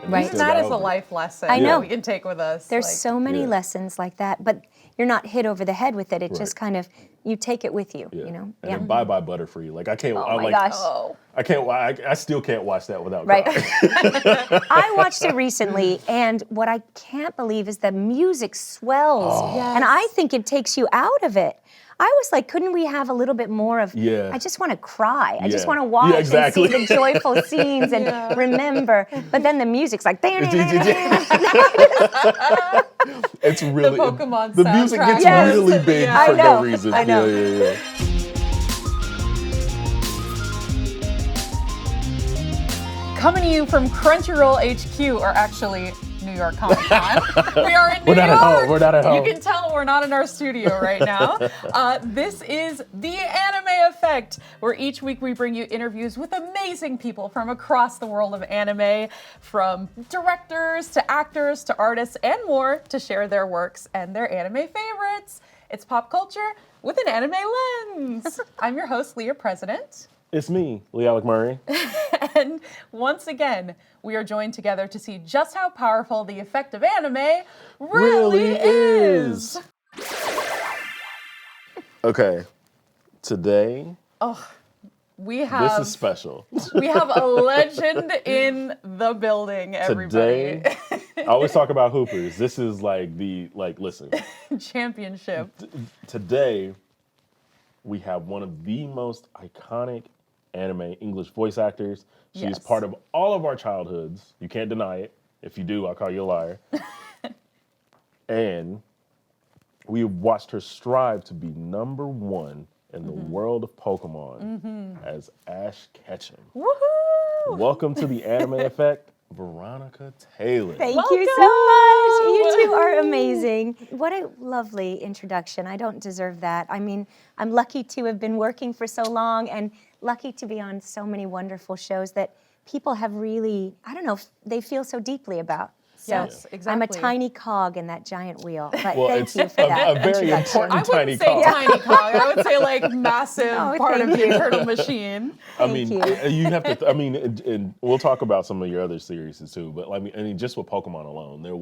Right. Even that is a life lesson I know. that we can take with us. There's so many lessons like that, but you're not hit over the head with it. It just kind of, you take it with you, you know? And then Bye Bye Butterfree. Like, I can't, Oh my gosh. I can't, I still can't watch that without Right. crying. I watched it recently, and what I can't believe is the music swells. Oh. Yes. And I think it takes you out of it. I was like, couldn't we have a little bit more of, Yeah. I just want to cry. I just Yeah. want to watch Yeah, exactly. and see the joyful scenes and remember. But then the music's like, It's really, The Pokemon the music soundtrack. gets Yes. really big Yeah. for I know. no reason. I know. Yeah. Coming to you from Crunchyroll HQ, or actually New York Comic Con. We are in New We're not York. at home. We're not at home. You can tell we're not in our studio right now. This is The Anime Effect, where each week we bring you interviews with amazing people from across the world of anime, from directors to actors to artists and more, to share their works and their anime favorites. It's pop culture with an anime lens. I'm your host, Leah President. It's me, LeAlec Murray. And once again, we are joined together to see just how powerful the effect of anime really is. Okay, today, We have this is special. we have a legend in the building, everybody. Today, I always talk about Hoopers. This is listen, Championship. today, we have one of the most iconic anime English voice actors. She is Yes. part of all of our childhoods. You can't deny it. If you do, I'll call you a liar. And we have watched her strive to be number one in the world of Pokemon as Ash Ketchum. Woohoo! Welcome to the Anime Effect, Veronica Taylor. Thank you so much. You two are amazing. What a lovely introduction. I don't deserve that. I mean, I'm lucky to have been working for so long and lucky to be on so many wonderful shows that people have really, I don't know, they feel so deeply about. So Yes, exactly. I'm a tiny cog in that giant wheel, but Well, thank it's you for that a very introduction. important I tiny wouldn't say cog. tiny cog. I would say like massive Oh, part of thank the you. internal machine. I mean, you. you have to. I mean, and we'll talk about some of your other series too. But I mean, just with Pokemon alone, there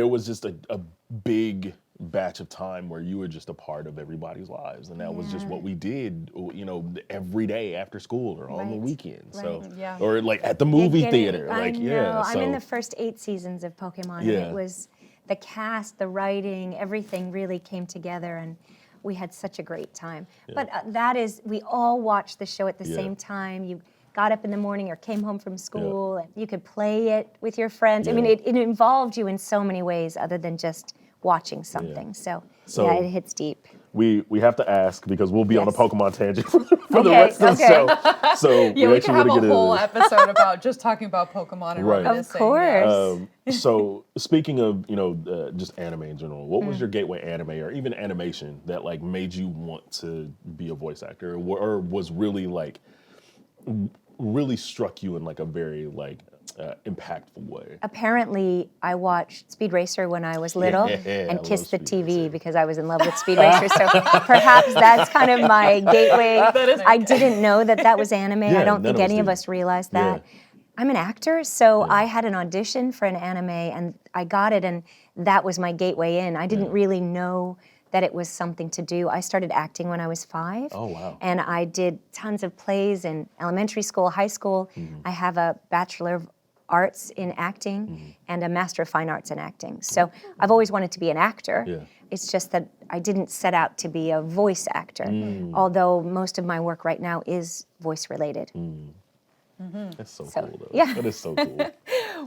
was just a big batch of time where you were just a part of everybody's lives, and that was just what we did. You know, every day after school or on the Right. weekends. So, Right. Yeah. or like at the movie Getting- theater. I Like, know. yeah. I'm So, in the first 8 seasons of Pokemon, and Yeah. it was the cast, the writing, everything really came together, and we had such a great time. But that is, we all watched the show at the Yeah. same time. You got up in the morning or came home from school, and you could play it with your friends. I mean, Yeah. it involved you in so many ways other than just watching something. So So- yeah, it hits deep. we have to ask because we'll be on a Yes. Pokemon tangent for the Okay, rest of the show. So Yeah, we actually could have want to a get into whole this. episode about just talking about Pokemon and Right. Of reminiscing. course. So speaking of, just anime in general, what was your gateway anime or even animation that like made you want to be a voice actor or was really like really struck you in like a very like impactful way? Apparently, I watched Speed Racer when I was little Yeah, I and love kissed the Speed TV Racer. because I was in love with Speed Racer. So perhaps that's kind of my gateway. I didn't know that was anime. Yeah, I don't none think of us any of did. us realized that. Yeah. I'm an actor, so I had an audition for an anime and I got it, and that was my gateway in. I didn't really know that it was something to do. I started acting when I was 5. Oh, wow. And I did tons of plays in elementary school, high school. I have a Bachelor of Arts in acting and a Master of Fine Arts in acting. So I've always wanted to be an actor. Yeah. It's just that I didn't set out to be a voice actor, although most of my work right now is voice related. That's so, So, cool though. yeah. That is so cool.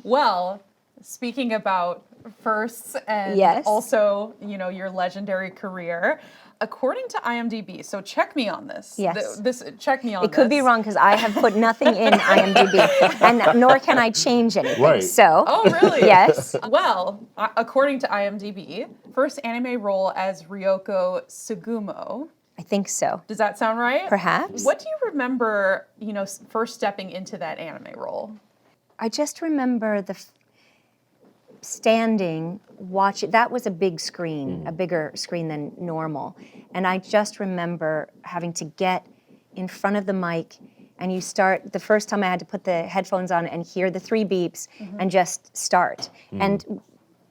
Well, speaking about firsts and Yes. also, your legendary career, according to IMDb, so check me on this. Yes. Check me on It could be this. wrong because I have put nothing in IMDb, and nor can I change anything. Right. So, Oh, really? yes. Well, according to IMDb, first anime role as Ryoko Sugumo. I think so. Does that sound right? Perhaps. What do you remember, first stepping into that anime role? I just remember standing, watching. That was a big screen, a bigger screen than normal. And I just remember having to get in front of the mic and you start, the first time I had to put the headphones on and hear the 3 beeps and just start. And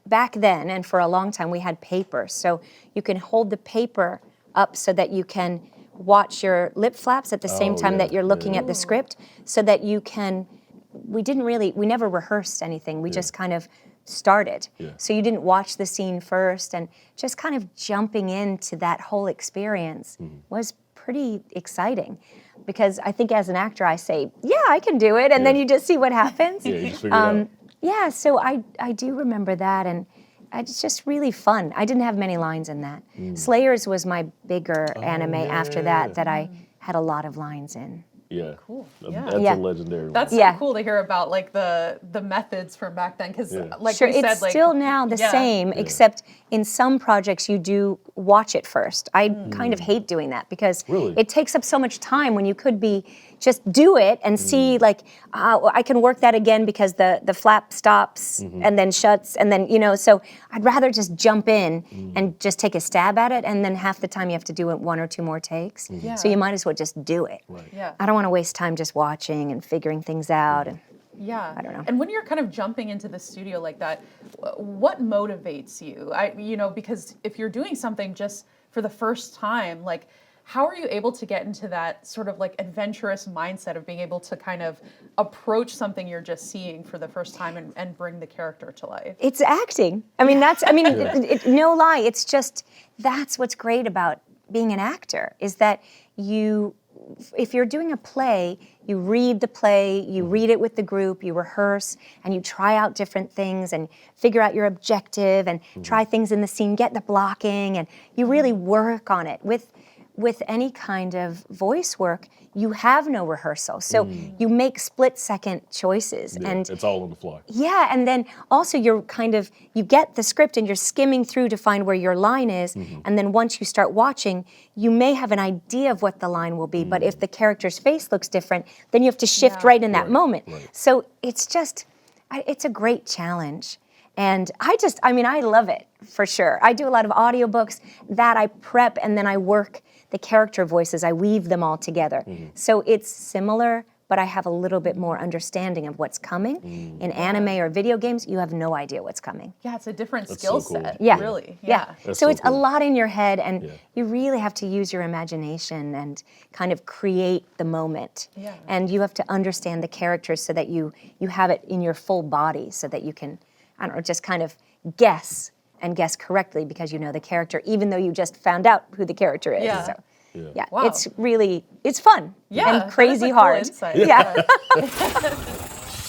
back then, and for a long time, we had paper. So you can hold the paper up so that you can watch your lip flaps at the same time that you're looking at the script, so that you can, we never rehearsed anything. We just kind of started. So you didn't watch the scene first, and just kind of jumping into that whole experience was pretty exciting. Because I think as an actor, I say, yeah, I can do it, and then you just see what happens. You just figure it out. Yeah, so I do remember that, and it's just really fun. I didn't have many lines in that. Slayers was my bigger anime after that I had a lot of lines in. Yeah. Cool. That's a legendary one. That's so cool to hear about, like, the methods from back then, because like you said, it's like, still now the same, except in some projects you do watch it first. I kind of hate doing that because it takes up so much time when you could be just do it and see, like, I can work that again because the flap stops and then shuts, and then, so I'd rather just jump in and just take a stab at it, and then half the time you have to do it 1 or 2 more takes. So you might as well just do it. I don't want to waste time just watching and figuring things out. And I don't know. And when you're kind of jumping into the studio like that, what motivates you? Because if you're doing something just for the first time, like, how are you able to get into that sort of like adventurous mindset of being able to kind of approach something you're just seeing for the first time and bring the character to life? It's acting. I mean, no lie. It's just, that's what's great about being an actor, is that if you're doing a play, you read the play, you read it with the group, you rehearse, and you try out different things and figure out your objective and try things in the scene, get the blocking, and you really work on it. With any kind of voice work, you have no rehearsal. So you make split-second choices. And it's all on the fly. Yeah, and then also you get the script and you're skimming through to find where your line is, and then once you start watching, you may have an idea of what the line will be, but if the character's face looks different, then you have to shift right in that moment. So it's a great challenge. And I love it, for sure. I do a lot of audiobooks that I prep, and then I work the character voices, I weave them all together. So it's similar, but I have a little bit more understanding of what's coming. In anime or video games, you have no idea what's coming. Yeah, it's a different skill set, Yeah. really. Yeah. That's So it's a cool. lot in your head, and you really have to use your imagination and kind of create the moment. And you have to understand the characters so that you have it in your full body, so that you can, I don't know, just kind of guess correctly because you know the character, even though you just found out who the character is. Yeah. So, Wow. it's fun and crazy hard. Insight. Yeah.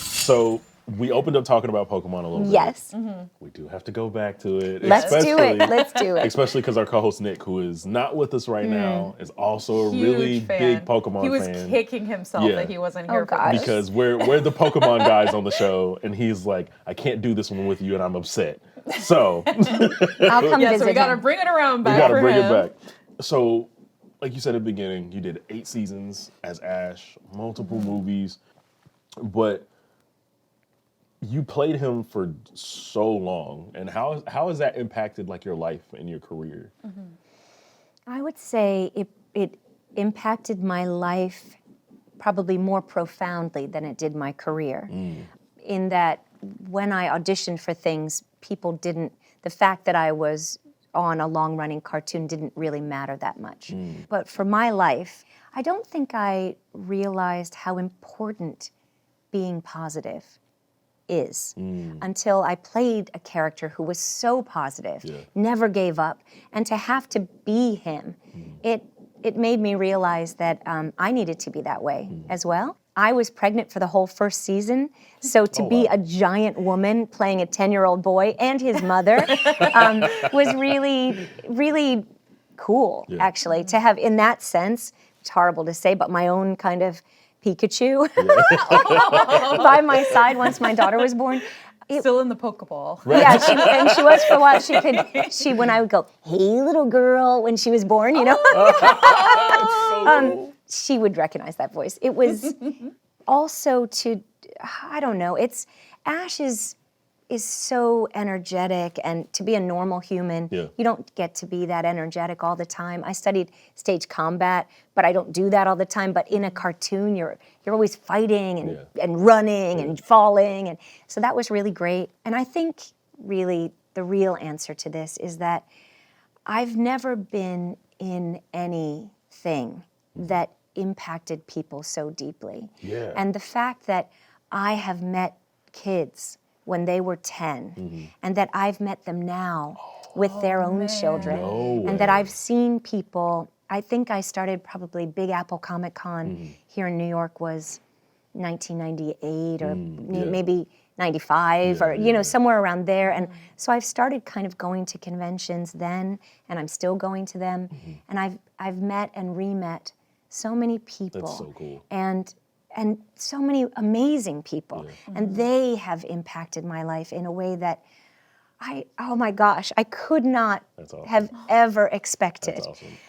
So we opened up talking about Pokemon a little bit. Yes. We do have to go back to it. Let's do it. Especially because our co-host Nick, who is not with us right now, is also a really Huge fan. big Pokemon fan. He was kicking himself that he wasn't here for gosh. this. Because we're the Pokemon guys on the show, and he's like, I can't do this one with you, and I'm upset. So I'll come visit so we got to him. bring it around back we got to for bring him. it back. So, like you said at the beginning, you did 8 seasons as Ash, multiple movies, but you played him for so long. And how has that impacted like your life and your career? I would say it impacted my life probably more profoundly than it did my career. In that when I auditioned for things, the fact that I was on a long-running cartoon didn't really matter that much. But for my life, I don't think I realized how important being positive is until I played a character who was so positive, never gave up, and to have to be him, it made me realize that I needed to be that way as well. I was pregnant for the whole first season, so to be a giant woman playing a 10-year-old boy and his mother was really, really cool, actually, to have, in that sense, it's horrible to say, but my own kind of Pikachu by my side once my daughter was born. Still in the Pokeball. Yeah, she was for a while. When I would go, hey, little girl, when she was born, you know. She would recognize that voice. It was also I don't know, Ash is is so energetic, and to be a normal human, Yeah. you don't get to be that energetic all the time. I studied stage combat, but I don't do that all the time. But in a cartoon, you're always fighting and running and falling, and so that was really great. And I think really the real answer to this is that I've never been in anything that impacted people so deeply. Yeah. And the fact that I have met kids when they were 10 and that I've met them now with their own children, No and that way. I've seen people, I think I started probably Big Apple Comic Con here in New York was 1998 or maybe 95 or, you know, somewhere around there. And so I've started kind of going to conventions then, and I'm still going to them. And I've met and re-met so many people. That's so cool. And so many amazing people. And they have impacted my life in a way that oh my gosh, I could not have ever expected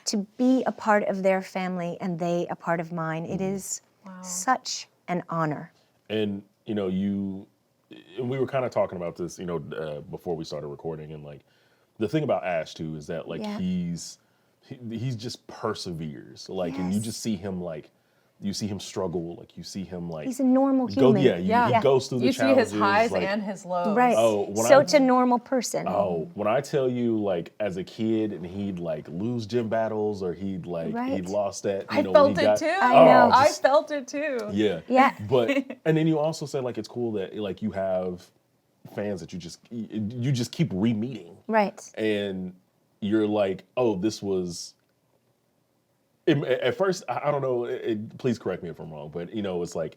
to be a part of their family and they a part of mine. It is such an honor. And, you know, and we were kind of talking about this, you know, before we started recording, and like the thing about Ash too is that like he's just perseveres, like, and you just see him like, you see him struggle, like you see him like He's a normal human. He goes through the You challenges. see his highs like, and his lows. Right. Such a normal person. when I tell you, like, as a kid, and he'd like lose gym battles, or he'd like he'd lost that. You I know, felt when he it got, too. I know. I felt it too. Yeah. Yeah. But and then you also said like it's cool that like you have fans that you just keep re-meeting. Right. And you're like, oh, this was. At first, I don't know. Please correct me if I'm wrong, but you know, it's like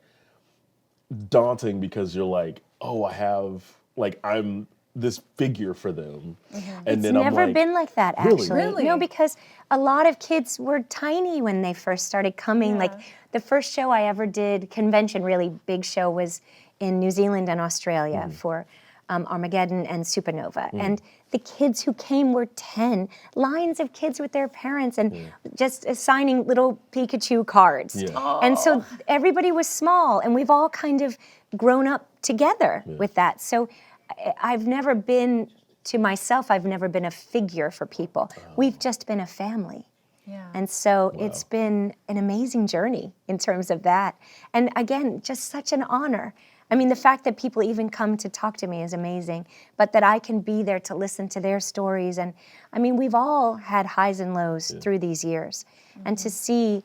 daunting because you're like, oh, I'm this figure for them, and It's then I'm never like, been like that, Really? actually. Really? No, because a lot of kids were tiny when they first started coming. Like the first show I ever did, convention, really big show, was in New Zealand and Australia for Armageddon and Supernova. And the kids who came were 10, lines of kids with their parents and just signing little Pikachu cards. Yeah. And so everybody was small, and we've all kind of grown up together with that. So I've never been, to myself, I've never been a figure for people. We've just been a family. Yeah. And so it's been an amazing journey in terms of that. And again, just such an honor. I mean, the fact that people even come to talk to me is amazing, but that I can be there to listen to their stories. And I mean, we've all had highs and lows through these years. And to see,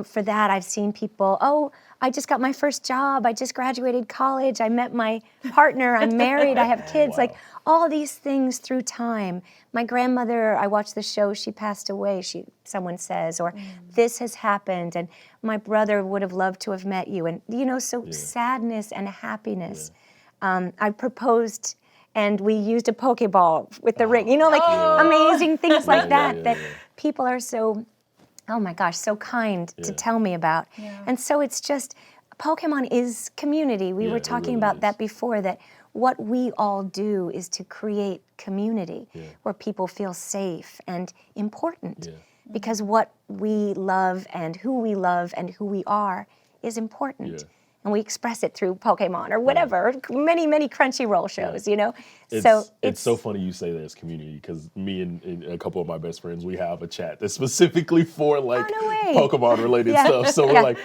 for that, I've seen people, oh, I just got my first job, I just graduated college, I met my partner, I'm married, I have kids, like all these things through time. My grandmother, I watched the show, she passed away, someone says, or this has happened, and my brother would have loved to have met you. And, you know, so sadness and happiness. I proposed, and we used a Pokeball with the ring, you know, like amazing things like that people are so, oh my gosh, so kind to tell me about. And so it's just, Pokemon is community. We were talking about that before, that what we all do is to create community where people feel safe and important. Because what we love and who we are is important. And we express it through Pokemon or whatever, many, many Crunchyroll shows, you know? It's so funny you say that as community, because me and a couple of my best friends, we have a chat that's specifically for like Pokemon related stuff. So we're like,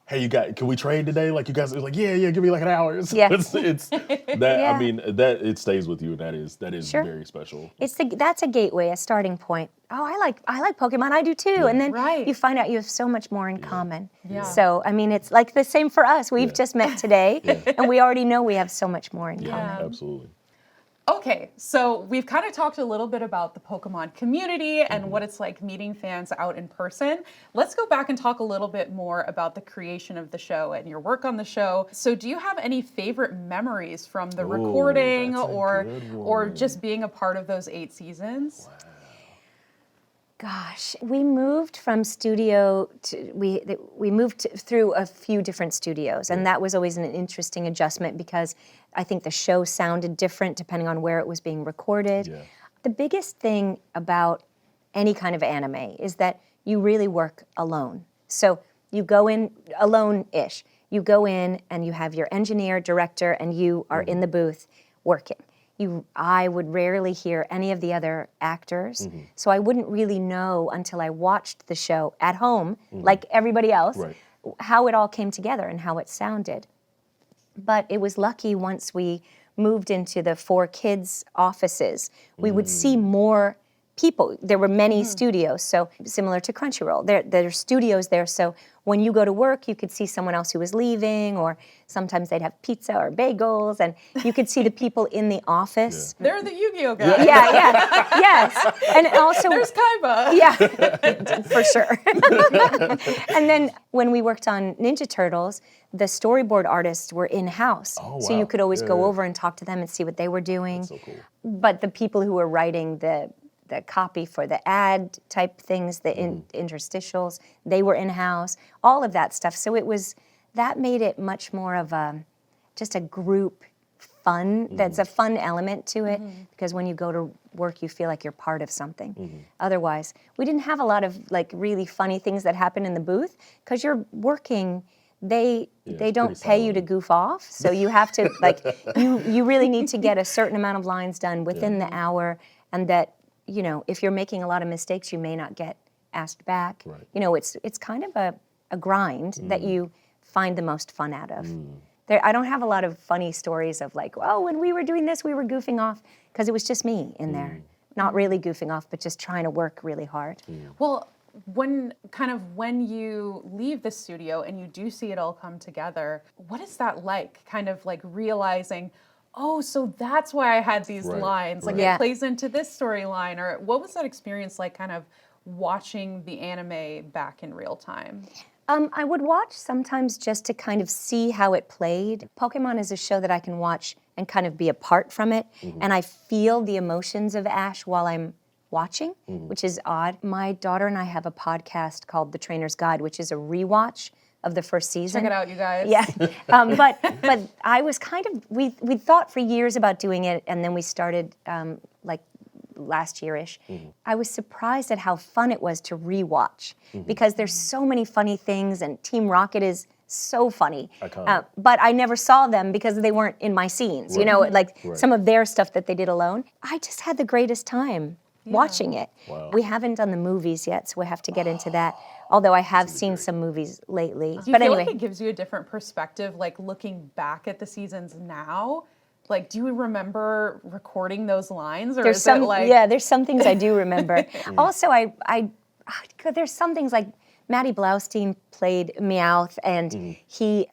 hey, can we trade today? Like you guys are like, yeah, give me like an hour. It's that, I mean, that it stays with you, and that is very special. That's a gateway, a starting point. Oh, I like Pokemon, I do too. And then you find out you have so much more in common. So, I mean, it's like the same for us. We've just met today, and we already know we have so much more in common. Absolutely. Okay, so we've kind of talked a little bit about the Pokemon community and what it's like meeting fans out in person. Let's go back and talk a little bit more about the creation of the show and your work on the show. So do you have any favorite memories from the recording or just being a part of those 8 seasons? Wow. Gosh, we moved from studio to, we moved through a few different studios, and that was always an interesting adjustment because I think the show sounded different depending on where it was being recorded. The biggest thing about any kind of anime is that you really work alone. So you go in alone-ish. You go in and you have your engineer, director, and you are in the booth working. I would rarely hear any of the other actors, so I wouldn't really know until I watched the show at home, like everybody else, Right. how it all came together and how it sounded. But it was lucky once we moved into the 4 kids' offices, we would see more people. There were many studios, so similar to Crunchyroll. There are studios there, so when you go to work, you could see someone else who was leaving, or sometimes they'd have pizza or bagels, and you could see the people in the office. They're the Yu-Gi-Oh guys. Yeah, yes. And also, There's Kaiba. yeah, for sure. And then when we worked on Ninja Turtles, the storyboard artists were in-house. Oh, So you wow. could always Yeah, go yeah. over and talk to them and see what they were doing. So cool. But the people who were writing the copy for the ad type things, the interstitials, they were in-house, all of that stuff. So that made it much more of just a group fun. That's a fun element to it, because when you go to work, you feel like you're part of something. Otherwise, we didn't have a lot of like really funny things that happen in the booth, because you're working. They don't pretty pay you to solid. goof off, so you have to like you really need to get a certain amount of lines done within the hour, and that, you know, if you're making a lot of mistakes, you may not get asked back. Right. You know, it's kind of a grind that you find the most fun out of. I don't have a lot of funny stories of like, oh, when we were doing this, we were goofing off, because it was just me in there, not really goofing off, but just trying to work really hard. Well, when you leave the studio and you do see it all come together, what is that like? Kind of like realizing, oh, so that's why I had these Right, lines. Like right. Yeah. it plays into this storyline. Or what was that experience like, kind of watching the anime back in real time? I would watch sometimes just to kind of see how it played. Pokémon is a show that I can watch and kind of be apart from it, and I feel the emotions of Ash while I'm watching, which is odd. My daughter and I have a podcast called The Trainer's Guide, which is a rewatch of the first season. Check it out, you guys. Yeah, but I was kind of, we thought for years about doing it, and then we started like last year-ish. I was surprised at how fun it was to rewatch, because there's so many funny things, and Team Rocket is so funny. Iconic. But I never saw them because they weren't in my scenes, you know, like some of their stuff that they did alone. I just had the greatest time watching it. Wow. We haven't done the movies yet, so we have to get into that. Although I have seen some movies lately. Do you But feel anyway, like it gives you a different perspective, like looking back at the seasons now? Like, do you remember recording those lines, or there's is some it like there's some things I do remember. Also, there's some things like Maddie Blaustein played Meowth, and he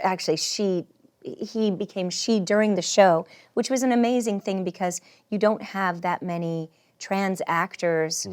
became she during the show, which was an amazing thing, because you don't have that many trans actors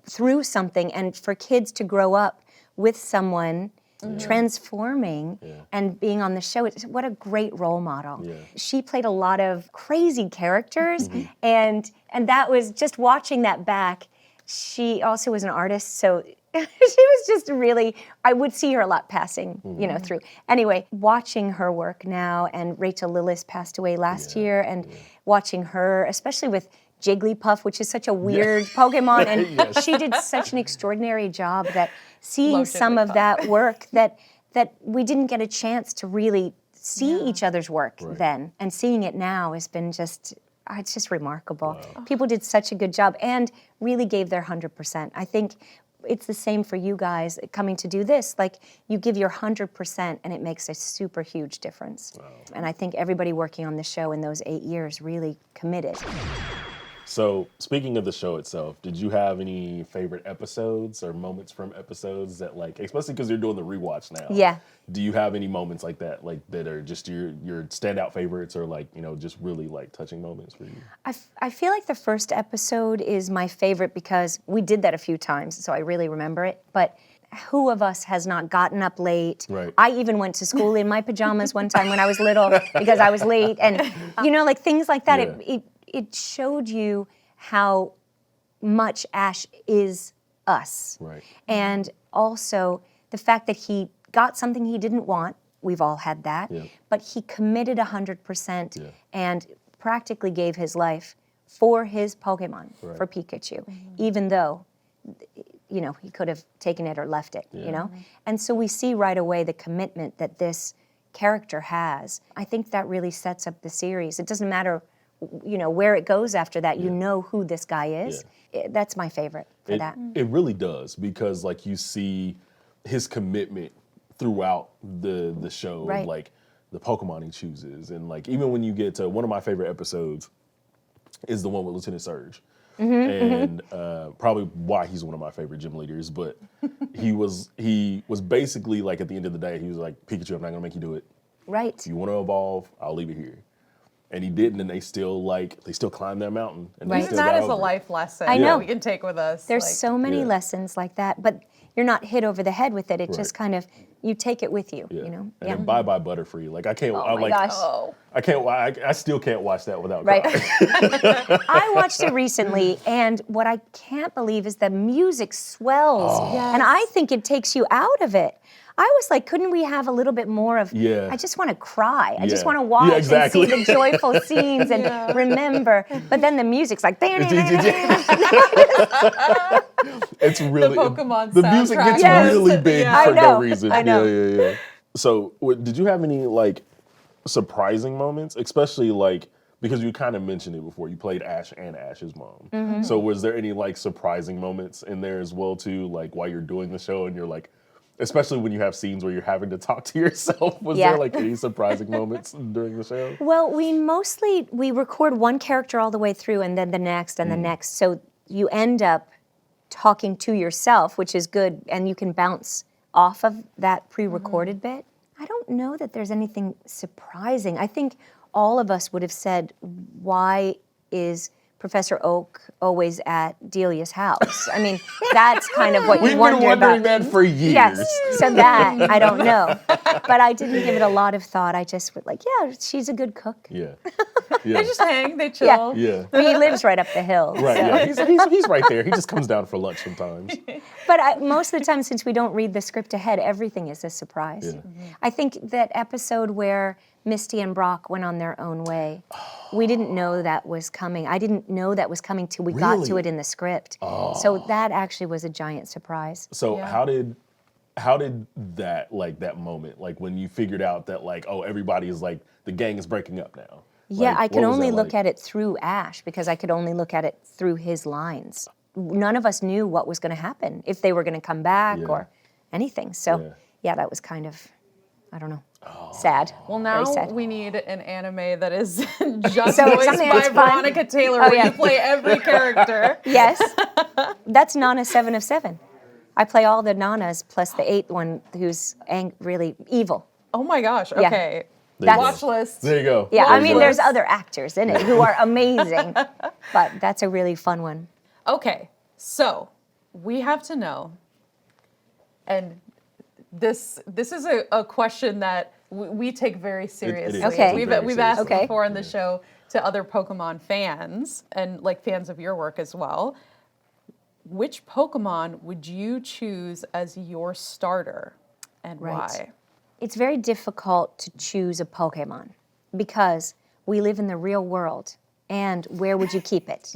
through something, and for kids to grow up with someone transforming and being on the show, what a great role model. Yeah. She played a lot of crazy characters, and that was just watching that back. She also was an artist, so she was just really, I would see her a lot passing, you know, through. Anyway, watching her work now, and Rachel Lillis passed away last year, and watching her, especially with Jigglypuff, which is such a weird Pokemon, and she did such an extraordinary job that seeing Love some of Jigglypuff. that work that we didn't get a chance to really see each other's work then, and seeing it now has been just, it's just remarkable. People did such a good job and really gave their 100%. I think it's the same for you guys coming to do this. Like, you give your 100% and it makes a super huge difference. And I think everybody working on the show in those 8 years really committed. So, speaking of the show itself, did you have any favorite episodes or moments from episodes that, like, especially because you're doing the rewatch now? Yeah. Do you have any moments like that are just your standout favorites, or like, you know, just really like touching moments for you? I feel like the first episode is my favorite because we did that a few times, so I really remember it. But who of us has not gotten up late? Right. I even went to school in my pajamas one time when I was little because I was late, and you know, like things like that. Yeah. It showed you how much Ash is us. Right. And also the fact that he got something he didn't want, we've all had that, but he committed 100% and practically gave his life for his Pokemon, for Pikachu, even though, you know, he could have taken it or left it, you know? And so we see right away the commitment that this character has. I think that really sets up the series. It doesn't matter where it goes after that. You know who this guy is. That's my favorite for that. It really does, because like you see his commitment throughout the show, Right. like the Pokemon he chooses, and like even when you get to one of my favorite episodes is the one with Lieutenant Surge. And probably why he's one of my favorite gym leaders, but he was basically like, at the end of the day, he was like, Pikachu, I'm not gonna make you do it. Right. If you want to evolve, I'll leave it here. And he didn't, and they still climbed that mountain. And they Right. still Even that got is a over it. life lesson I know. that we can take with us. There's like, so many Yeah. lessons like that, but you're not hit over the head with it. It Right. just kind of, you take it with you, Yeah. you know? And then Bye Bye Butterfree. Like I can't. Oh I my like. gosh. Oh. I can't. I still can't watch that without Right. crying. I watched it recently, and what I can't believe is the music swells. And I think it takes you out of it. I was like, couldn't we have a little bit more of, Yeah. I just want to cry. I just Yeah. want to watch Yeah, exactly. and see the joyful scenes and remember. But then the music's like, It's really Pokemon the music soundtrack. gets Yes. really big Yeah. for I know, no reason. I know. Yeah. So, did you have any like surprising moments, especially like because you kind of mentioned it before? You played Ash and Ash's mom. Mm-hmm. So, was there any like surprising moments in there as well too? Like while you're doing the show and you're like, especially when you have scenes where you're having to talk to yourself. Was Yeah. there like any surprising moments during the show? Well, we record one character all the way through and then the next and the next. So you end up talking to yourself, which is good, and you can bounce off of that pre-recorded bit. I don't know that there's anything surprising. I think all of us would have said, why is Professor Oak always at Delia's house? I mean, that's kind of what you We've wonder been wondering about. that for years. Yes, so that, I don't know. But I didn't give it a lot of thought. I just was like, yeah, she's a good cook. Yeah. They Yeah. just hang, they chill. Yeah. I mean, he lives right up the hill. Right. so. Yeah. He's right there. He just comes down for lunch sometimes. But most of the time, since we don't read the script ahead, everything is a surprise. Yeah. I think that episode where Misty and Brock went on their own way, we didn't know that was coming. I didn't know that was coming till we got to Really? it in the script. So that actually was a giant surprise. So Yeah. how did that moment, like when you figured out that like, oh, everybody is like, the gang is breaking up now? Yeah, Like, I could what was only that look like? at it through Ash because I could only look at it through his lines. None of us knew what was going to happen, if they were going to come back Yeah. or anything. So Yeah. yeah, that was kind of, I don't know, sad. Well, Very now sad. we need an anime that is just So it's voiced something by that's fun. Veronica Taylor, Oh, where yeah. you play every character. Yes, that's Nana 7 of 7. I play all the Nanas plus the 8th one who's really evil. Oh my gosh, Yeah. okay. There you go. Watch list. There you go. Yeah, There I you mean, go. there's other actors in it who are amazing, but that's a really fun one. Okay, so we have to know, and this is a question that we take very seriously. is. Okay. We've asked Okay. before on the show to other Pokemon fans and like fans of your work as well. Which Pokemon would you choose as your starter, and Right. why? It's very difficult to choose a Pokemon because we live in the real world, and where would you keep it?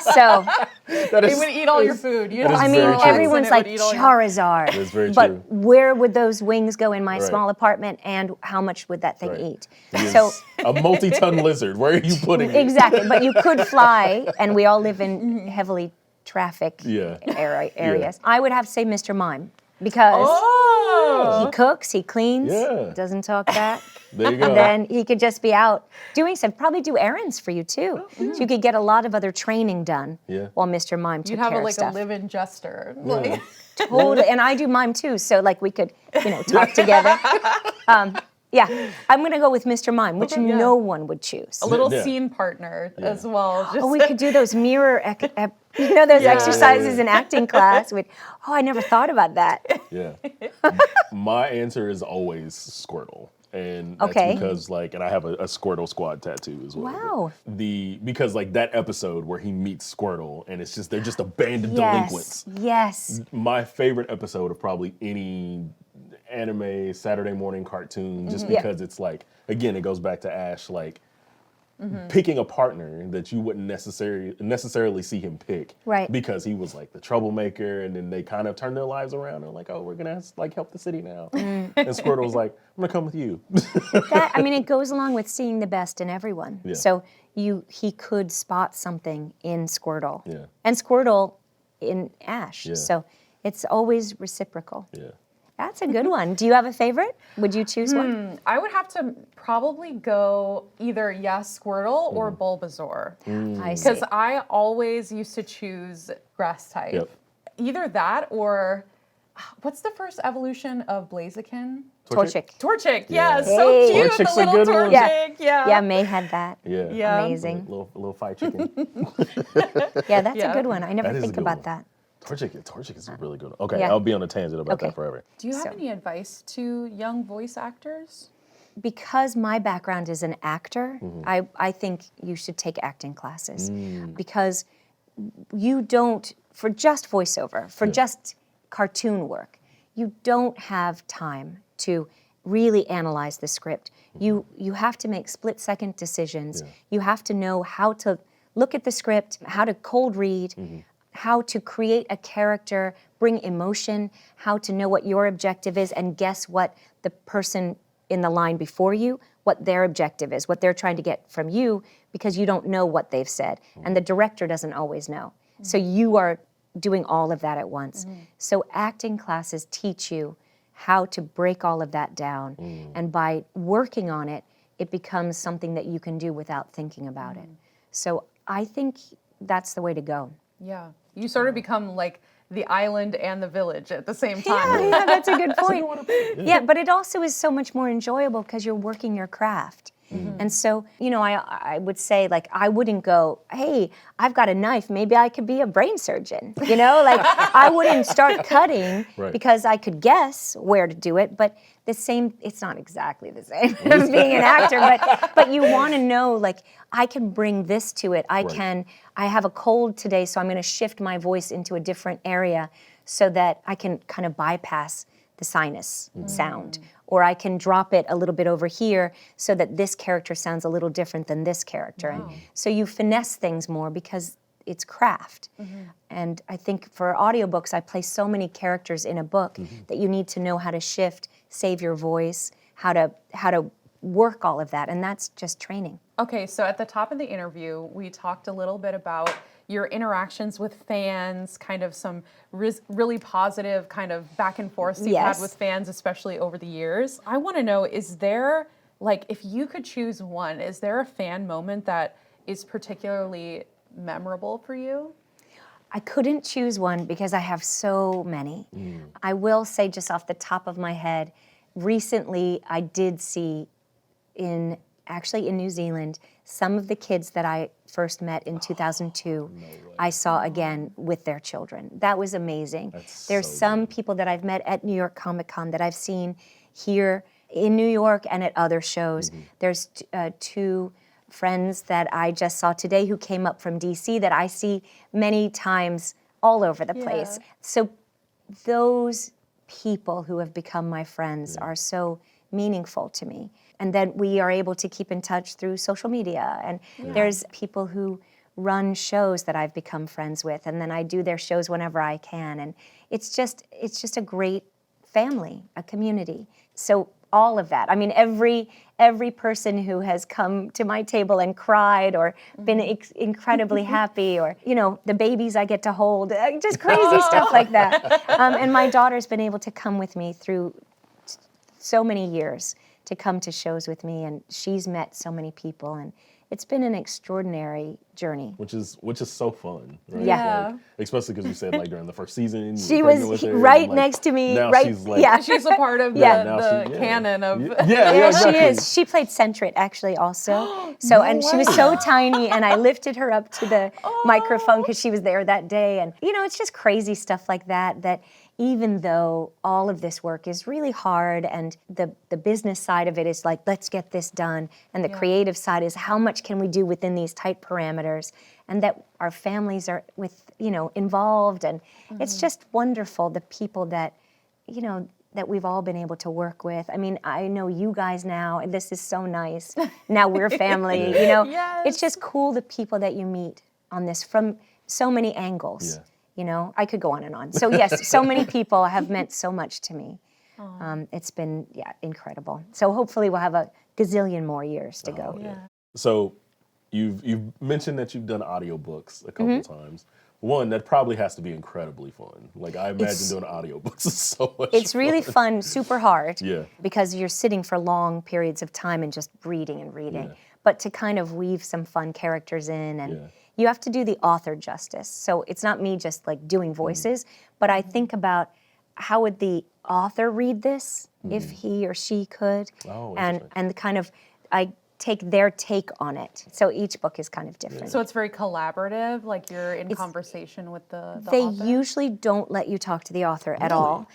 So, That It is- would eat all your food. You that is I know, mean, very true. everyone's and it like would eat all your- Charizard, That's very but true. where would those wings go in my Right. small apartment, and how much would that thing Right. eat? He is So a multi-ton lizard. Where are you putting it? exactly, but you could fly, and we all live in heavily traffic Yeah. areas. I would have to say Mr. Mime because Oh, he cooks, he cleans, Yeah. doesn't talk back. There you go. And then he could just be out doing stuff, probably do errands for you too. So you could get a lot of other training done Yeah. while Mr. Mime took you'd have care a, of like a stuff. live-in jester. Like, Totally, and I do mime too, so like we could, talk together. Yeah, I'm gonna go with Mr. Mime, which Yeah. no one would choose. a little Yeah. scene partner as well. Just Oh, we could do those mirror, those Yeah. exercises in acting class. I never thought about that. Yeah. My answer is always Squirtle. And that's Okay. because and I have a Squirtle squad tattoo as well. Wow. Because that episode where he meets Squirtle and it's just, they're just abandoned Yes, delinquents. yes. My favorite episode of probably any anime Saturday morning cartoon, just Yeah. because it's again, it goes back to Ash, picking a partner that you wouldn't necessarily see him pick, Right. because he was like the troublemaker, and then they kind of turned their lives around and like, oh, we're gonna like help the city now. And Squirtle was like, I'm gonna come with you. I mean, it goes along with seeing the best in everyone. Yeah. So he could spot something in Squirtle, Yeah. and Squirtle in Ash. Yeah. So it's always reciprocal. Yeah. That's a good one. Do you have a favorite? Would you choose one? I would have to probably go either Squirtle or Bulbasaur. I see. Because I always used to choose grass type. Yep. Either that or what's the first evolution of Blaziken? Torchic. Torchic, Yeah. so Hey. cute, Torchic's the a little good one. Torchic, Yeah, May had that. Yeah. Yeah. Amazing. Little fight chicken. Yeah, that's Yeah. a good one. I never That is a think good about one. that. Torchic is a really good one. Okay, Yeah. I'll be on a tangent about Okay. that forever. Do you have So- any advice to young voice actors? Because my background is an actor, I think you should take acting classes. Because you don't, for just voiceover, for just cartoon work, you don't have time to really analyze the script. You have to make split-second decisions. Yeah. You have to know how to look at the script, how to cold read, how to create a character, bring emotion, how to know what your objective is, and guess what the person in the line before you, what their objective is, what they're trying to get from you, because you don't know what they've said. And the director doesn't always know. So you are doing all of that at once. So acting classes teach you how to break all of that down. And by working on it, it becomes something that you can do without thinking about it. So I think that's the way to go. Yeah. You sort of become like the island and the village at the same time. Yeah, that's a good point. Yeah, but it also is so much more enjoyable because you're working your craft. And so, I would say, like, I wouldn't go, hey, I've got a knife, maybe I could be a brain surgeon. Like, I wouldn't start cutting Right. because I could guess where to do it, but it's not exactly the same as being an actor, but you want to know, like, I can bring this to it. I have a cold today, so I'm going to shift my voice into a different area so that I can kind of bypass the sinus sound. Or I can drop it a little bit over here so that this character sounds a little different than this character. And so you finesse things more because it's craft. And I think for audiobooks, I play so many characters in a book that you need to know how to shift, save your voice, how to work all of that. And that's just training. Okay, so at the top of the interview, we talked a little bit about your interactions with fans, kind of some really positive kind of back and forth you've had with fans, especially over the years. I want to know, is there, like, if you could choose one, is there a fan moment that is particularly memorable for you? I couldn't choose one because I have so many. I will say, just off the top of my head, recently I did see actually in New Zealand, some of the kids that I first met in 2002, I saw again with their children. That was amazing. There's so some people that I've met at New York Comic Con that I've seen here in New York and at other shows. There's two friends that I just saw today who came up from DC that I see many times all over the place. So those people who have become my friends are so meaningful to me. And then we are able to keep in touch through social media. And there's people who run shows that I've become friends with, and then I do their shows whenever I can. And it's just a great family, a community. So all of that. I mean, every person who has come to my table and cried or been incredibly happy, or the babies I get to hold, just crazy stuff like that. And my daughter's been able to come with me through so many years, to come to shows with me, and she's met so many people, and it's been an extraordinary journey. Which is so fun, right? Yeah. Like, especially because you said, like, during the first season, She was right next to me. Now right, she's like, yeah. She's a part of Yeah, the now she- canon of... yeah, She exactly. is. She played Centret actually also. So and she was so tiny, and I lifted her up to the microphone because she was there that day. And it's just crazy stuff like that. That even though all of this work is really hard, and the business side of it is like, let's get this done, and the creative side is how much can we do within these tight parameters, and that our families are involved, and it's just wonderful, the people that that we've all been able to work with. I mean, I know you guys now, and this is so nice. Now we're family, you know. Yes. It's just cool the people that you meet on this from so many angles. Yeah. You know, I could go on and on. So yes, so many people have meant so much to me. It's been, incredible. So hopefully we'll have a gazillion more years to go. Yeah. So you've mentioned that you've done audiobooks a couple times. One, that probably has to be incredibly fun. Like, I imagine doing audiobooks is so much It's fun. really fun, super hard, Yeah. because you're sitting for long periods of time and just reading and reading. Yeah. But to kind of weave some fun characters in, and Yeah. you have to do the author justice. So it's not me just like doing voices, but I think about how would the author read this if he or she could, Oh, and interesting. kind of I take their take on it. So each book is kind of different. So it's very collaborative, like you're in conversation with the They author? usually don't let you talk to the author at all.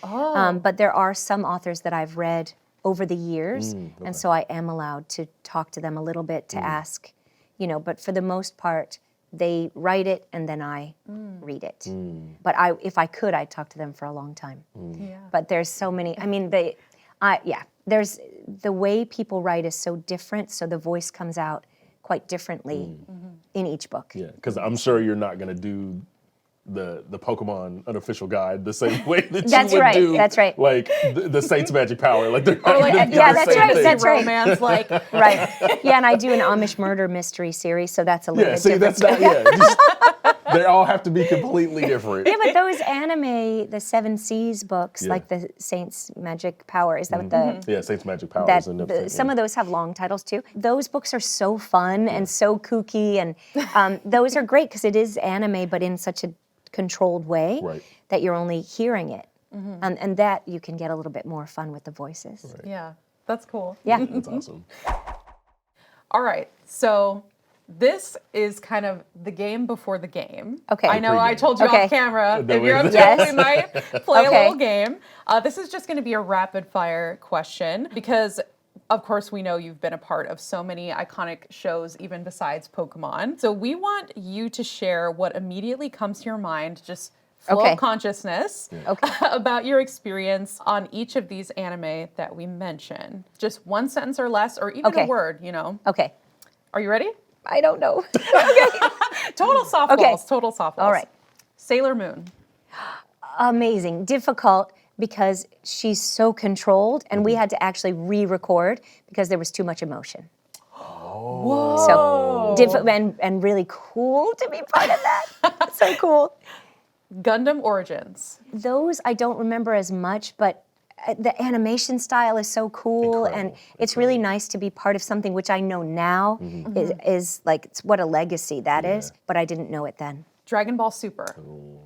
But there are some authors that I've read over the years, and so I am allowed to talk to them a little bit to ask, you know, but for the most part, they write it and then I read it. But if I could, I'd talk to them for a long time. Yeah. But there's so many, I mean, there's, the way people write is so different, so the voice comes out quite differently in each book. Yeah, because I'm sure you're not going to do the Pokemon unofficial guide the same way that That's you would right, do that's right. like the Saints Magic Power. Like, they're not Or like gonna a do yeah, the that's same right, thing. that's right. romance, like Right. Yeah, and I do an Amish murder mystery series, so that's a little Yeah, bit see, different. that's not, just, they all have to be completely different. Yeah, but those anime, the Seven Seas books, Yeah. like the Saints Magic Power, is that what the... Yeah, Saints Magic Power That is another some of those have long titles too. Those books are so fun and so kooky, and those are great because it is anime, but in such a controlled way Right. that you're only hearing it, and that you can get a little bit more fun with the voices. Right. yeah, that's cool. Yeah. That's awesome. All right, so this is kind of the game before the game. Okay. I know I Pregame. told you Okay. off camera. No, If you're up to Yes. it, we might play Okay. a little game. This is just going to be a rapid fire question because, of course, we know you've been a part of so many iconic shows, even besides Pokemon. So we want you to share what immediately comes to your mind, just flow Okay. of consciousness, Okay. about your experience on each of these anime that we mention. Just one sentence or less, or even Okay. a word, you know. Okay. Are you ready? I don't know. Total softballs. Okay. Total softballs. All right. Sailor Moon. Amazing. Difficult because she's so controlled, and we had to actually re-record because there was too much emotion. Whoa. So and really cool to be part of that. So cool. Gundam Origins. Those I don't remember as much, but the animation style is so cool, and Incredible. it's really nice to be part of something which I know now is like, it's what a legacy that is, but I didn't know it then. Dragon Ball Super.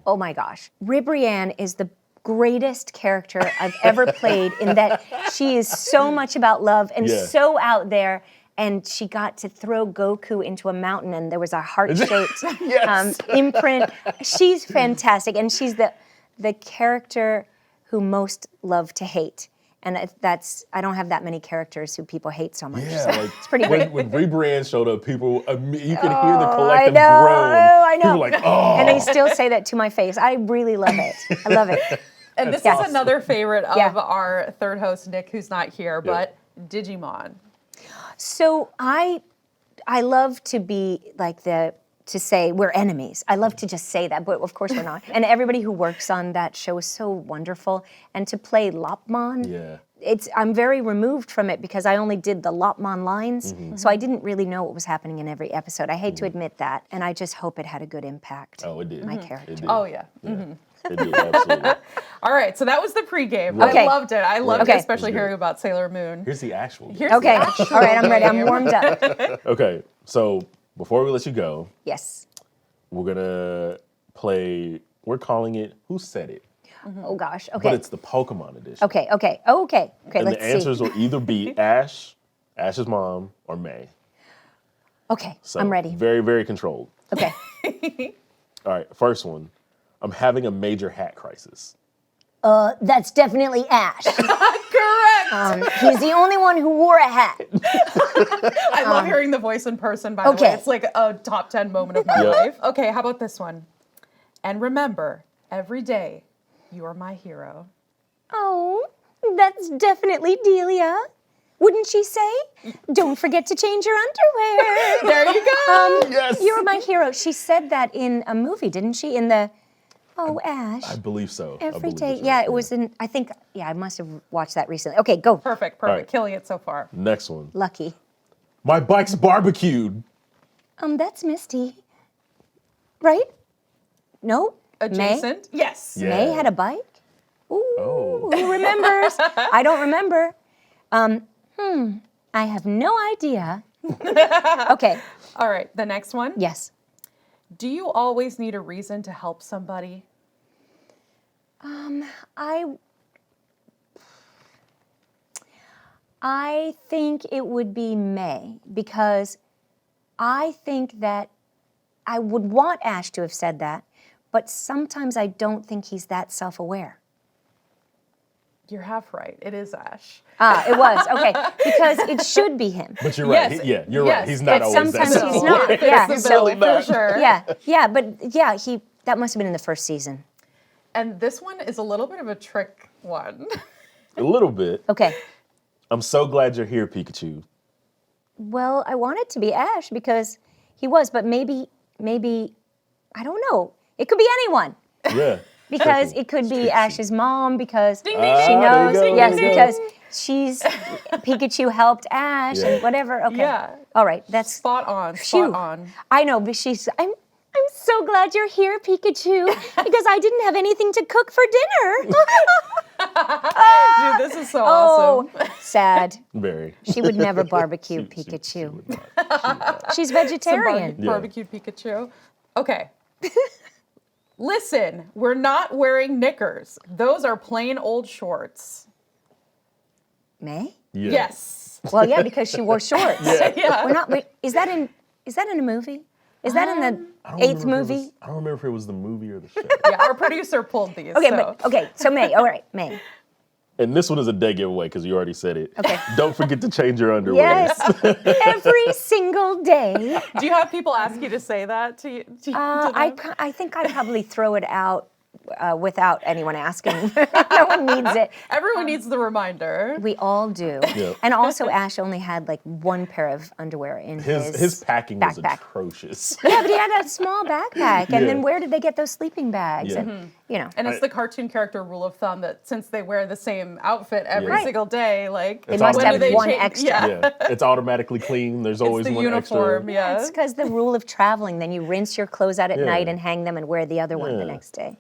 Oh my gosh. Ribrianne is the greatest character I've ever played in that she is so much about love and Yeah. so out there. And she got to throw Goku into a mountain, and there was a heart-shaped Yes. imprint. She's fantastic, and she's the character who most love to hate. And I don't have that many characters who people hate so much. Yeah, So like it's pretty great. when Rebrand showed up, people, you could hear the collective I know, groan. I know. People were like, oh. And they still say that to my face. I really love it. I love it. And this Yes. is another favorite of Yeah. our third host, Nick, who's not here, but Digimon. So I love to be like to say we're enemies. I love to just say that, but of course we're not. And everybody who works on that show is so wonderful. And to play Lopmon, Yeah. I'm very removed from it because I only did the Lopmon lines, so I didn't really know what was happening in every episode. I hate to admit that, and I just hope it had a good impact. Oh, it did. My character. It did. Oh, yeah. It did, absolutely. All right, so that was the pregame. Okay. I loved it. I loved Okay. it, especially It was good. hearing about Sailor Moon. Here's the actual game. Here's Okay, the actual all right, I'm ready. I'm game. warmed up. Okay, so before we let you go, Yes. we're gonna play. We're calling it "Who Said It," Oh gosh. but Okay. it's the Pokemon edition. Okay. Okay. Okay. Okay. And Let's the answers see. will either be Ash, Ash's mom, or May. Okay. So I'm ready. Very, very controlled. Okay. All right, first one. I'm having a major hat crisis. That's definitely Ash. Correct. He's the only one who wore a hat. I love hearing the voice in person, by the way. Okay. It's like a top 10 moment of my Yep. life. Okay, how about this one? And remember, every day, you are my hero. Oh, That's definitely Delia. Wouldn't she say? Don't forget to change your underwear. There you go. Yes. You're my hero. She said that in a movie, didn't she? In the, Ash. I believe so. Every day. Yeah, it was in, I think, I must have watched that recently. Okay, go. Perfect. right. Killing it so far. Next one. Lucky. My bike's barbecued. That's Misty. Right? No? Adjacent? Yes. Yeah. May had a bike? Ooh, Oh. who remembers? I don't remember. I have no idea. Okay, All right, the next one. yes. Do you always need a reason to help somebody? I think it would be May, because I think that I would want Ash to have said that, but sometimes I don't think he's that self-aware. You're half right. It is Ash. It was, okay, because it should be him. But you're right. Yes. Yeah, you're Yes. right. He's not But always that sometimes he's self-aware. not. Yeah, It's so Billy for sure. yeah, but that must have been in the first season. And this one is a little bit of a trick one. A little bit. Okay. I'm so glad you're here, Pikachu. Well, I want it to be Ash because he was, but maybe I don't know. It could be anyone. Yeah. Because Tricky. it could be Tricky. Ash's mom because ding, she ding. knows. There you go, Yes, there you go. because she's Pikachu helped Ash Yeah. and whatever. Okay. Yeah. All right. That's Spot on. phew. Spot on. I know, but I'm so glad you're here, Pikachu, because I didn't have anything to cook for dinner. Dude, this is so awesome. Sad. Very. She would never barbecue She Pikachu. would not. She would not. She's vegetarian. Yeah. Barbecued Pikachu. Okay. Listen, we're not wearing knickers. Those are plain old shorts. May? Yeah. Yes. Well, yeah, because she wore shorts. Yeah. We're not. Wait, is that in a movie? Is that in the I don't 8th remember if it movie? was- I don't remember if it was the movie or the show. Yeah, our producer pulled these. Okay, so. so May. All right, May. And this one is a dead giveaway because you already said it. Okay. Don't forget to change your underwear. Yes, every single day. Do you have people ask you to say that to you? To them? I think I'd probably throw it out without anyone asking. No one needs it. Everyone needs the reminder. We all do. Yeah. And also, Ash only had like one pair of underwear in His packing was backpack. atrocious. Yeah, but he had a small backpack. And then Yeah. where did they get those sleeping bags? Yeah. And, you know. And it's the cartoon character rule of thumb that since they wear the same outfit every Right. single day, like They must when have do they one change- extra. Yeah. Yeah. It's automatically clean. There's It's always the one uniform, extra. yeah. It's because the rule of traveling, then you rinse your clothes out at Yeah. night and hang them and wear the other one the Yeah. next day.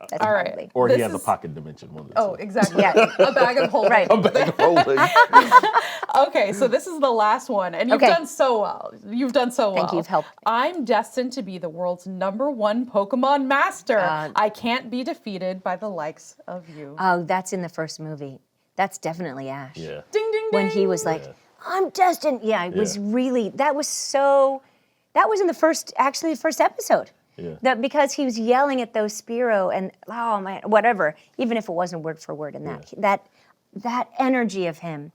That's All right. probably. Or This he has a is- pocket dimension one. Oh, exactly. Yeah. A bag of holding. Right. A bag of holding. Okay, so this is the last one, and you've Okay. done so well. You've done so well. Thank you, you've helped. I'm destined to be the world's #1 Pokemon master. I can't be defeated by the likes of you. Oh, that's in the first movie. That's definitely Ash. Yeah. Ding, ding, ding. When he was like, Yeah. I'm destined. Yeah, it was Yeah. really, that was in the first episode. Yeah. That because he was yelling at those Spearow and, oh man, whatever, even if it wasn't word for word in that. That energy of him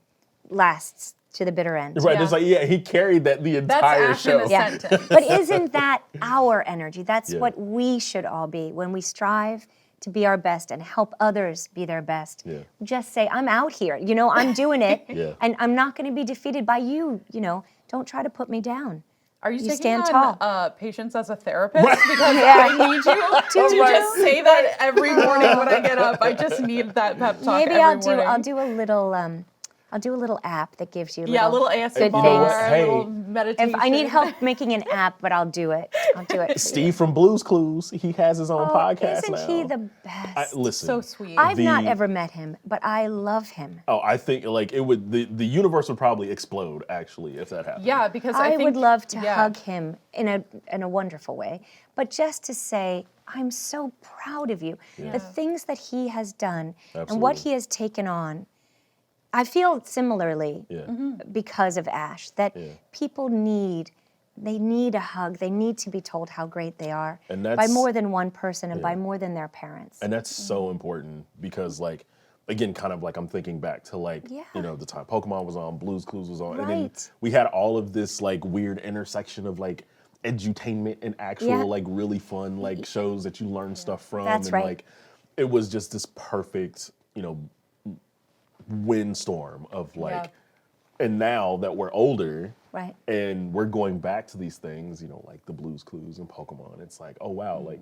lasts to the bitter end. Right. Yeah. There's like, yeah, he carried that the That's entire Ash in show. a Yeah. sentence. But isn't that our energy? That's Yeah. what we should all be when we strive to be our best and help others be their best. Yeah. Just say, I'm out here. You know, I'm doing it. Yeah. And I'm not going to be defeated by you. You know, don't try to put me down. Are you, You taking stand on tall. patience as a therapist? Right. Because Yeah. I need you to Right. just say that every morning when I get up. I just need that pep talk Maybe every I'll morning. do a little app that gives you Yeah, a little ASMR, good You know what? things. Hey. a little meditation. If I need help making an app, but I'll do it. I'll do it. for you. Steve from Blue's Clues, he has his own podcast Isn't now. he the best? Listen. So sweet. I've not the- ever met him, but I love him. Oh, I think like it would the universe would probably explode actually if that happened. Yeah, because I, I think, would love to yeah. hug him in a wonderful way, but just to say, I'm so proud of you. The things that he has done and what Absolutely. he has taken on. I feel similarly Yeah. because of Ash, that people need a hug. They need to be told how great they are And by that's- more than one person and by more than their parents. And that's so important because like again, kind of like I'm thinking back to like, Yeah. you know, the time Pokemon was on, Blue's Clues was on. And then Right. we had all of this like weird intersection of like edutainment and actual Yeah. like really fun like shows that you learn stuff from. That's and right. like it was just this perfect, you know, windstorm of like, Yeah. and now that we're older, Right. and we're going back to these things, you know, like the Blue's Clues and Pokemon. It's like, oh wow, like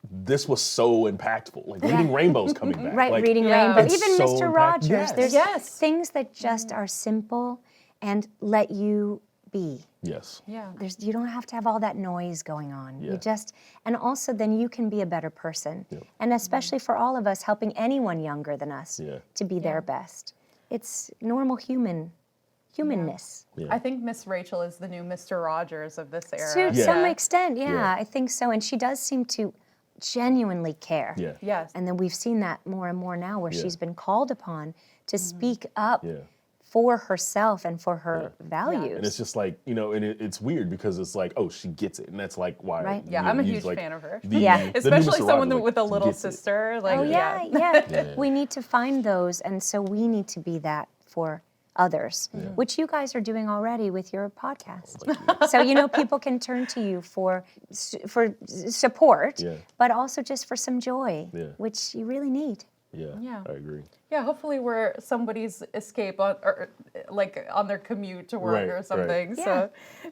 this was so impactful. Like Reading Rainbow's coming back. Right, like, Reading Yeah. Rainbow. It's Even so Mr. Rogers. Yes. There's Yes. things that just are simple and let you be. Yes. Yeah. You don't have to have all that noise going on. Yeah. You just, and also then you can be a better person. Yep. And especially for all of us, helping anyone younger than us Yeah. to be their best. It's normal humanness. Yeah. I think Miss Rachel is the new Mr. Rogers of this era. To Yeah. some extent, yeah, Yeah. I think so. And she does seem to genuinely care. Yeah. Yes. And then we've seen that more and more now where Yeah. she's been called upon to speak up Yeah. for herself and for her values. And it's just like, you know, and it's weird because it's like, oh, she gets it. And that's like why. Right. Yeah, you I'm a use, huge like, fan of her. Yeah. the new Especially Mr. someone Rogers, like, with a little gets it. sister. Like, Oh, yeah. Yeah. We need to find those, and so we need to be that for others, which you guys are doing already with your podcast. So, you know, people can turn to you for support, Yeah. but also just for some joy, Yeah. which you really need. Yeah. Yeah. I agree. Yeah, hopefully we're somebody's escape on, or like on their commute to work Right, or right. something. Yeah.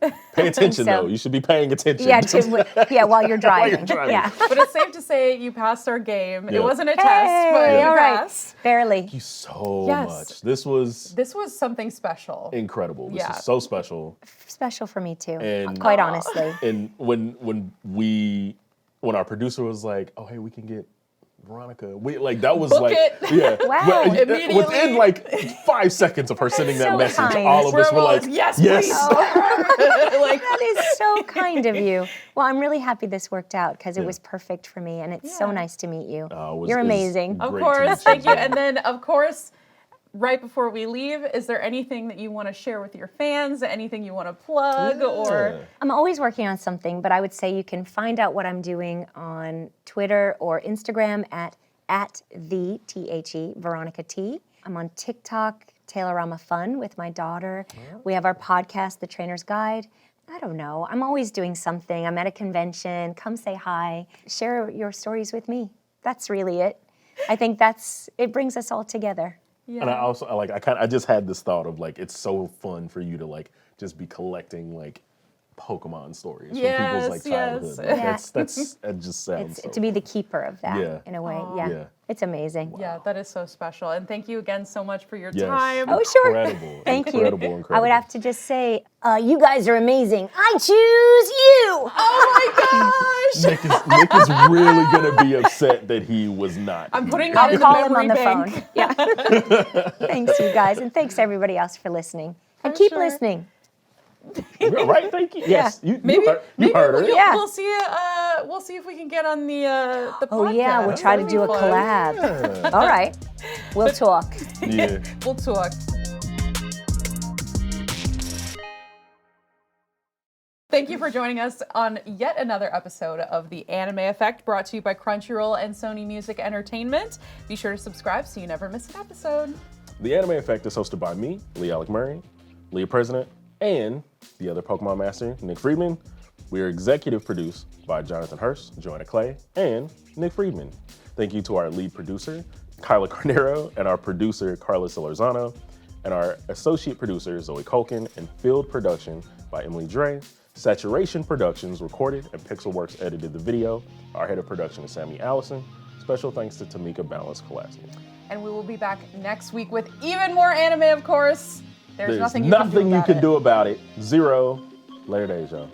So, Pay attention so. though. You should be paying attention. Yeah, while you're driving. driving. Yeah. but it's safe to say you passed our game. Yeah. It wasn't a Hey, test, but you all right. passed. Barely. Thank you so Yes. much. This was This was something special. incredible. This Yeah. is so special. Special for me too, And- quite honestly. And when our producer was like, "Oh, hey, we can get Veronica," that was Book like, it. yeah, Wow. Immediately. within like 5 seconds of her sending that So message, kind. all of us were We're all like, like, yes, yes. please. Like, That is so kind of you. Well, I'm really happy this worked out because it Yeah. was perfect for me, and it's so Yeah. nice to meet you. It You're was amazing. of great to course, meet thank you. you. And then, of course, right before we leave, is there anything that you want to share with your fans? Anything you want to plug? Or I'm always working on something, but I would say you can find out what I'm doing on Twitter or Instagram at the THE Veronica T. I'm on TikTok, Taylorama Fun with my daughter. We have our podcast, The Trainer's Guide. I don't know. I'm always doing something. I'm at a convention. Come say hi. Share your stories with me. That's really it. I think it brings us all together. And I also I just had this thought of like, it's so fun for you to like just be collecting like Pokemon stories from people's like Yes, yes. childhood. Like, Yeah. that just sounds so To be the keeper of that Yeah. in a way. Aw. Yeah. Yeah. It's amazing. yeah, that is so special. And thank you again so much for your Yes. time. Oh, sure. Incredible. Thank incredible, you. Incredible. I would have to just say, you guys are amazing. I choose you. Oh my gosh! Nick is really gonna be upset that he was not. I'm putting that I'll in call the him on memory the bank. phone. Yeah. Thanks, you guys, and thanks everybody else for listening. And keep sure. listening. Right? Thank you. Yes, you Maybe heard her. we'll, Yeah. we'll see. We'll see if we can get on the podcast. Oh yeah, we'll try to That'd do a be fun. collab. All right, we'll talk. Yeah. We'll talk. Thank you for joining us on yet another episode of The Anime Effect, brought to you by Crunchyroll and Sony Music Entertainment. Be sure to subscribe so you never miss an episode. The Anime Effect is hosted by me, LeAlec Murray, Leah President, and the other Pokemon Master, Nick Friedman. We are executive produced by Jonathan Hurst, Joanna Clay, and Nick Friedman. Thank you to our lead producer, Kyla Carnero, and our producer, Carla Solorzano, and our associate producer, Zoe Culkin, and field production by Emily Dre. Saturation Productions recorded and Pixelworks edited the video. Our head of production is Sammy Allison. Special thanks to Tamika Balance Colastic. And we will be back next week with even more anime, of course. There's nothing you you can can do about it. Zero. Later days, y'all.